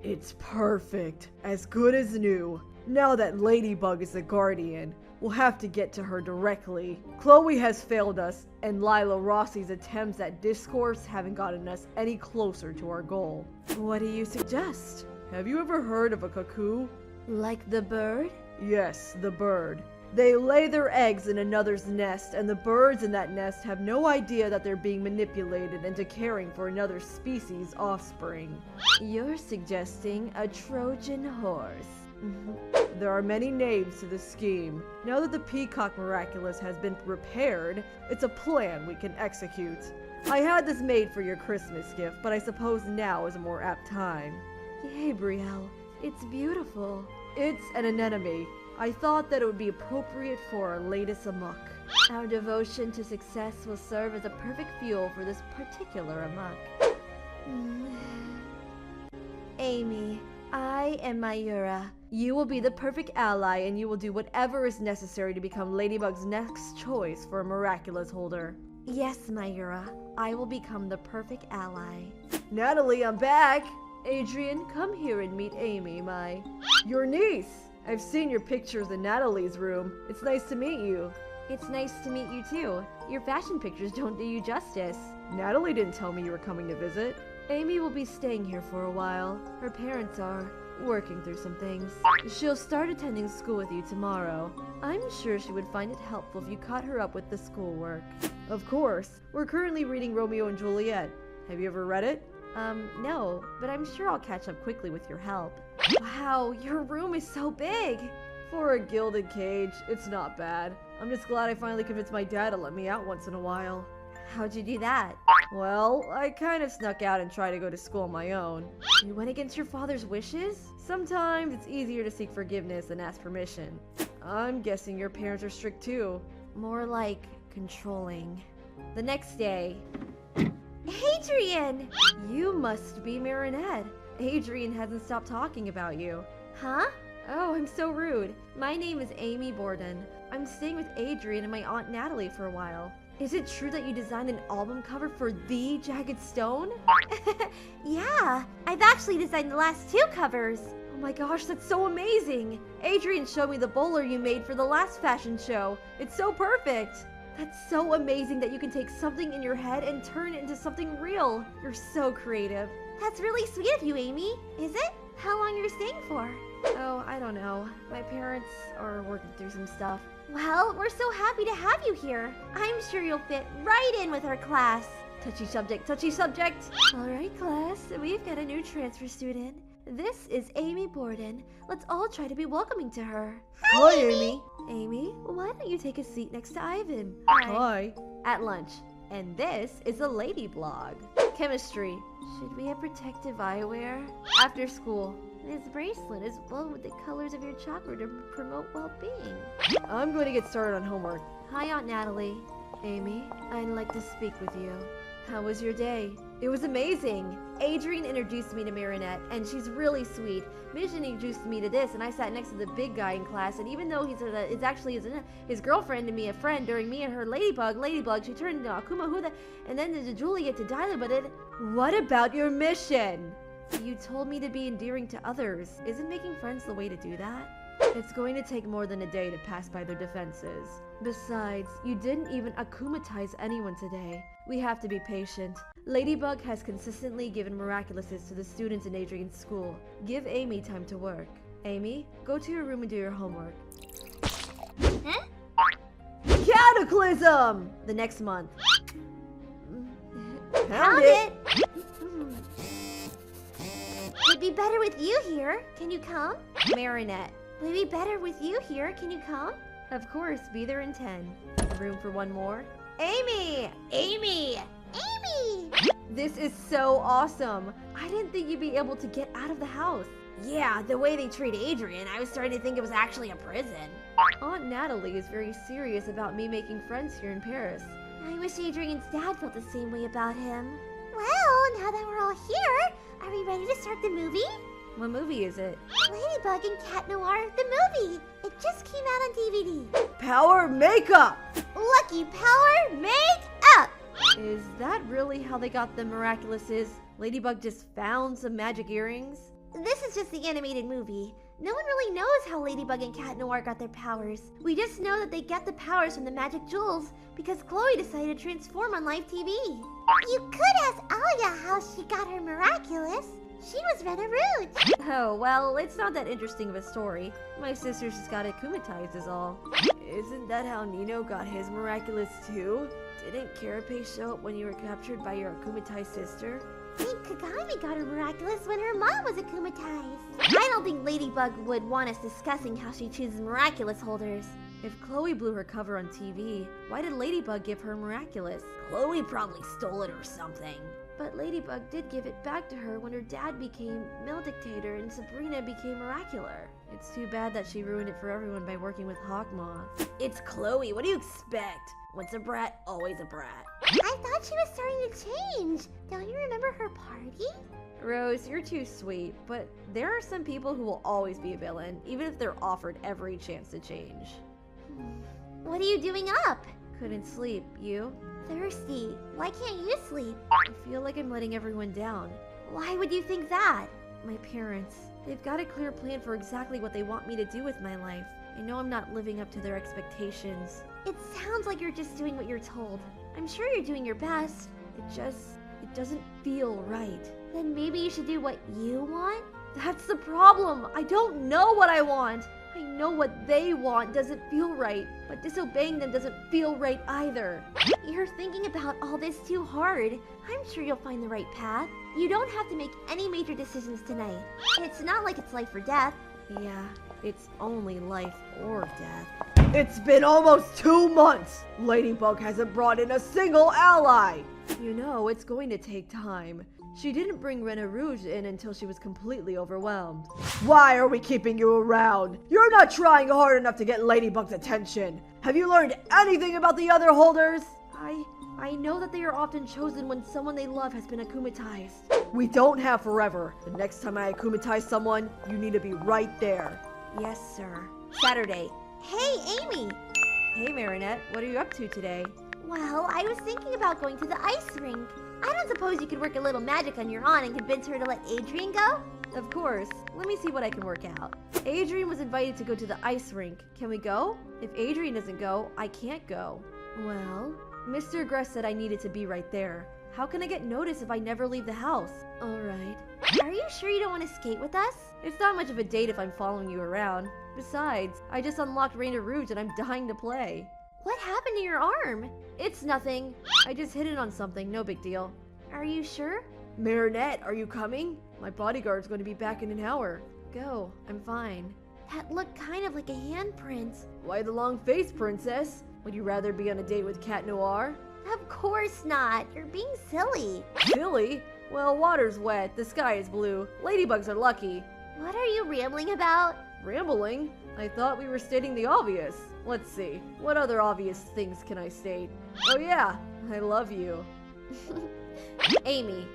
It's perfect. As good as new. Now that Ladybug is the guardian, we'll have to get to her directly. Chloe has failed us, and Lila Rossi's attempts at discourse haven't gotten us any closer to our goal. What do you suggest? Have you ever heard of a cuckoo? Like the bird? Yes, the bird. They lay their eggs in another's nest, and the birds in that nest have no idea that they're being manipulated into caring for another species' offspring. You're suggesting a Trojan horse. There are many names to this scheme. Now that the Peacock Miraculous has been repaired, it's a plan we can execute. I had this made for your Christmas gift, but I suppose now is a more apt time. Gabriel, it's beautiful. It's an anemone. I thought that it would be appropriate for our latest amok. Our devotion to success will serve as a perfect fuel for this particular amok. Amy, I am Mayura. You will be the perfect ally, and you will do whatever is necessary to become Ladybug's next choice for a Miraculous holder. Yes, Mayura, I will become the perfect ally. Natalie, I'm back! Adrian, come here and meet Amy, your niece! I've seen your pictures in Natalie's room. It's nice to meet you. It's nice to meet you too. Your fashion pictures don't do you justice. Natalie didn't tell me you were coming to visit. Amy will be staying here for a while. Her parents are working through some things. She'll start attending school with you tomorrow. I'm sure she would find it helpful if you caught her up with the schoolwork. Of course. We're currently reading Romeo and Juliet. Have you ever read it? No, but I'm sure I'll catch up quickly with your help. Wow, your room is so big! For a gilded cage, it's not bad. I'm just glad I finally convinced my dad to let me out once in a while. How'd you do that? Well, I kind of snuck out and tried to go to school on my own. You went against your father's wishes? Sometimes it's easier to seek forgiveness than ask permission. I'm guessing your parents are strict too. More like controlling. The next day... Adrian! You must be Marinette. Adrian hasn't stopped talking about you. Huh? Oh, I'm so rude. My name is Amy Borden. I'm staying with Adrian and my aunt Natalie for a while. Is it true that you designed an album cover for The Jagged Stone? Yeah, I've actually designed the last 2 covers. Oh my gosh, that's so amazing. Adrian showed me the bowler you made for the last fashion show. It's so perfect. That's so amazing that you can take something in your head and turn it into something real. You're so creative. That's really sweet of you, Amy. Is it? How long you're staying for? Oh, I don't know. My parents are working through some stuff. Well, we're so happy to have you here. I'm sure you'll fit right in with our class. Touchy subject, touchy subject. All right, class, we've got a new transfer student. This is Amy Borden. Let's all try to be welcoming to her. Hi, Amy. Amy, why don't you take a seat next to Ivan? Hi. At lunch. And this is a lady blog. Chemistry. Should we have protective eyewear? After school. This bracelet is woven with the colors of your chakra to promote well-being. I'm going to get started on homework. Hi, Aunt Natalie. Amy, I'd like to speak with you. How was your day? It was amazing. Adrian introduced me to Marinette, and she's really sweet. Midge introduced me to this, and I sat next to the big guy in class, and even though it's actually his girlfriend and me a friend, during me and her Ladybug, she turned into Akuma Huda, and then to Juliet to Dyla, but it... What about your mission? You told me to be endearing to others. Isn't making friends the way to do that? It's going to take more than a day to pass by their defenses. Besides, you didn't even akumatize anyone today. We have to be patient. Ladybug has consistently given Miraculouses to the students in Adrian's school. Give Amy time to work. Amy, go to your room and do your homework. Huh? Cataclysm! The next month. Found it! It'd be better with you here. Can you come? Marinette. Would be better with you here. Can you come? Of course, be there in 10. Room for one more? Amy! Amy! Amy! This is so awesome. I didn't think you'd be able to get out of the house. Yeah, the way they treat Adrian, I was starting to think it was actually a prison. Aunt Natalie is very serious about me making friends here in Paris. I wish Adrian's dad felt the same way about him. Well, now that we're all here, are we ready to start the movie? What movie is it? Ladybug and Cat Noir, the movie. It just came out on DVD. Power makeup! Lucky Power Make-up! Is that really how they got the Miraculouses? Ladybug just found some magic earrings? This is just the animated movie. No one really knows how Ladybug and Cat Noir got their powers. We just know that they get the powers from the magic jewels because Chloe decided to transform on live TV. You could ask Alia how she got her Miraculous. She was rather rude. Oh, well, it's not that interesting of a story. My sister just got akumatized is all. Isn't that how Nino got his Miraculous too? Didn't Carapace show up when you were captured by your akumatized sister? I think Kagami got her Miraculous when her mom was akumatized. I don't think Ladybug would want us discussing how she chooses Miraculous holders. If Chloe blew her cover on TV, why did Ladybug give her Miraculous? Chloe probably stole it or something. But Ladybug did give it back to her when her dad became Male Dictator and Sabrina became Miracular. It's too bad that she ruined it for everyone by working with Hawkmoth. It's Chloe, what do you expect? Once a brat, always a brat. I thought she was starting to change. Don't you remember her party? Rose, you're too sweet, but there are some people who will always be a villain, even if they're offered every chance to change. What are you doing up? Couldn't sleep. You? Thirsty. Why can't you sleep? I feel like I'm letting everyone down. Why would you think that? My parents. They've got a clear plan for exactly what they want me to do with my life. I know I'm not living up to their expectations. It sounds like you're just doing what you're told. I'm sure you're doing your best. It doesn't feel right. Then maybe you should do what you want? That's the problem. I don't know what I want. I know what they want doesn't feel right, but disobeying them doesn't feel right either. You're thinking about all this too hard. I'm sure you'll find the right path. You don't have to make any major decisions tonight. It's not like it's life or death. Yeah, it's only life or death. It's been almost 2 months! Ladybug hasn't brought in a single ally! You know, it's going to take time. She didn't bring Rena Rouge in until she was completely overwhelmed. Why are we keeping you around? You're not trying hard enough to get Ladybug's attention. Have you learned anything about the other holders? I know that they are often chosen when someone they love has been akumatized. We don't have forever. The next time I akumatize someone, you need to be right there. Yes, sir. Saturday. Hey, Amy! Hey, Marinette. What are you up to today? Well, I was thinking about going to the ice rink. I don't suppose you could work a little magic on your aunt and convince her to let Adrian go? Of course. Let me see what I can work out. Adrian was invited to go to the ice rink. Can we go? If Adrian doesn't go, I can't go. Well, Mr. Gress said I needed to be right there. How can I get noticed if I never leave the house? Alright. Are you sure you don't want to skate with us? It's not much of a date if I'm following you around. Besides, I just unlocked Rena Rouge and I'm dying to play. What happened to your arm? It's nothing. I just hit it on something, no big deal. Are you sure? Marinette, are you coming? My bodyguard's going to be back in an hour. Go, I'm fine. That looked kind of like a handprint. Why the long face, princess? Would you rather be on a date with Cat Noir? Of course not. You're being silly. Silly? Well, water's wet, the sky is blue. Ladybugs are lucky. What are you rambling about? Rambling? I thought we were stating the obvious. Let's see. What other obvious things can I state? Oh yeah, I love you. Amy.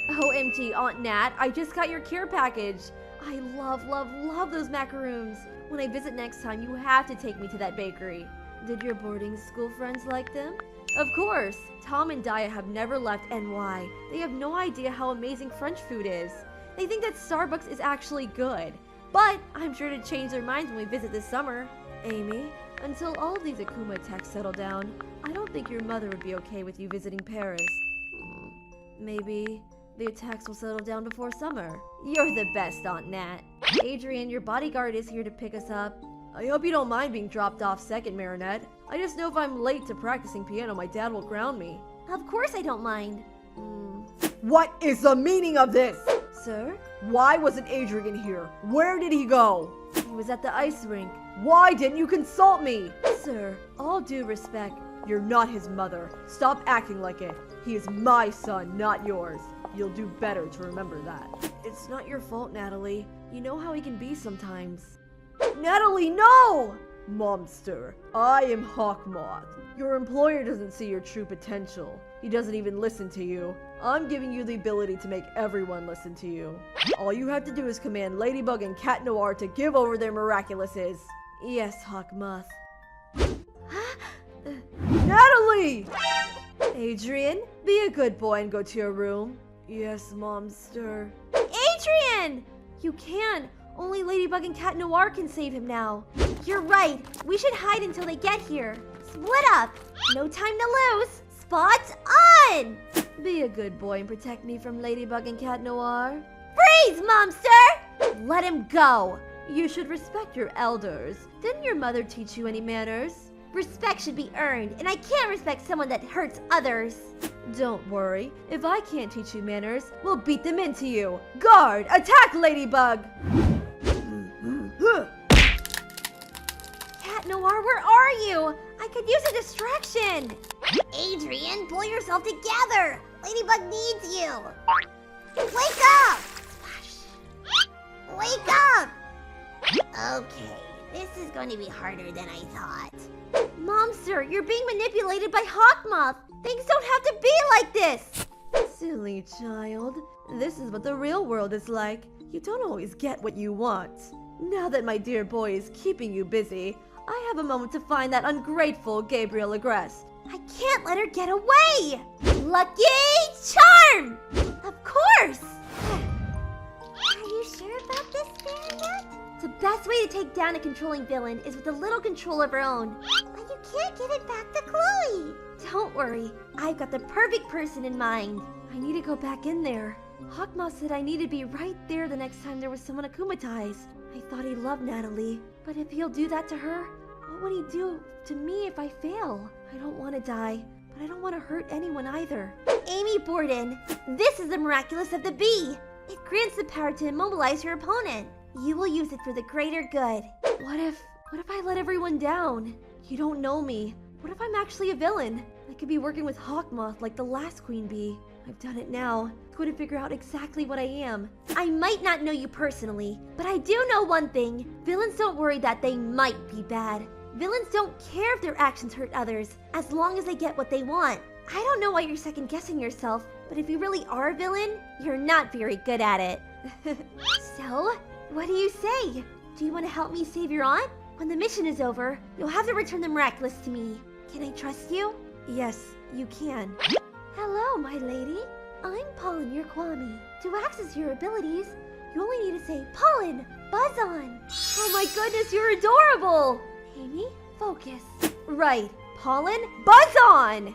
OMG, Aunt Nat, I just got your care package. I love those macaroons. When I visit next time, you have to take me to that bakery. Did your boarding school friends like them? Of course. Tom and Dia have never left NY. They have no idea how amazing French food is. They think that Starbucks is actually good. But I'm sure to change their minds when we visit this summer. Amy, until all of these Akuma attacks settle down, I don't think your mother would be okay with you visiting Paris. Maybe the attacks will settle down before summer. You're the best, Aunt Nat. Adrian, your bodyguard is here to pick us up. I hope you don't mind being dropped off second, Marinette. I just know if I'm late to practicing piano, my dad will ground me. Of course I don't mind. What is the meaning of this? Sir? Why wasn't Adrian here? Where did he go? He was at the ice rink. Why didn't you consult me? Sir, all due respect, you're not his mother. Stop acting like it. He is my son, not yours. You'll do better to remember that. It's not your fault, Natalie. You know how he can be sometimes. Natalie, no! Momster, I am Hawkmoth. Your employer doesn't see your true potential. He doesn't even listen to you. I'm giving you the ability to make everyone listen to you. All you have to do is command Ladybug and Cat Noir to give over their Miraculouses. Yes, Hawkmoth. Natalie! Adrian, be a good boy and go to your room. Yes, Momster. Adrian! You can. Only Ladybug and Cat Noir can save him now. You're right. We should hide until they get here. Split up. No time to lose. Spots on! Be a good boy and protect me from Ladybug and Cat Noir. Freeze, Momster! Let him go. You should respect your elders. Didn't your mother teach you any manners? Respect should be earned, and I can't respect someone that hurts others. Don't worry. If I can't teach you manners, we'll beat them into you. Guard, attack Ladybug! Cat Noir, where are you? I could use a distraction. Adrian, pull yourself together. Ladybug needs you. Wake up! Splash. Wake up! Okay, this is going to be harder than I thought. Momster, you're being manipulated by Hawkmoth. Things don't have to be like this. Silly child. This is what the real world is like. You don't always get what you want. Now that my dear boy is keeping you busy, I have a moment to find that ungrateful Gabriel Agreste. I can't let her get away! Lucky Charm! Of course! Are you sure about this, Marionette? The best way to take down a controlling villain is with a little control of her own. But you can't give it back to Chloe. Don't worry, I've got the perfect person in mind. I need to go back in there. Hawkmoth said I need to be right there the next time there was someone akumatized. I thought he loved Natalie, but if he'll do that to her, what would he do to me if I fail? I don't want to die, but I don't want to hurt anyone either. Amy Borden, this is the Miraculous of the Bee. It grants the power to immobilize your opponent. You will use it for the greater good. What if I let everyone down? You don't know me. What if I'm actually a villain? I could be working with Hawkmoth like the last queen bee. I've done it now. Couldn't figure out exactly what I am. I might not know you personally, but I do know one thing. Villains don't worry that they might be bad. Villains don't care if their actions hurt others, as long as they get what they want. I don't know why you're second guessing yourself, but if you really are a villain, you're not very good at it. So, what do you say? Do you want to help me save your aunt? When the mission is over, you'll have to return the Miraculous to me. Can I trust you? Yes, you can. Hello, my lady. I'm Pollen, your Kwami. To access your abilities, you only need to say, Pollen, buzz on. Oh my goodness, you're adorable. Amy, focus. Right, Pollen, buzz on.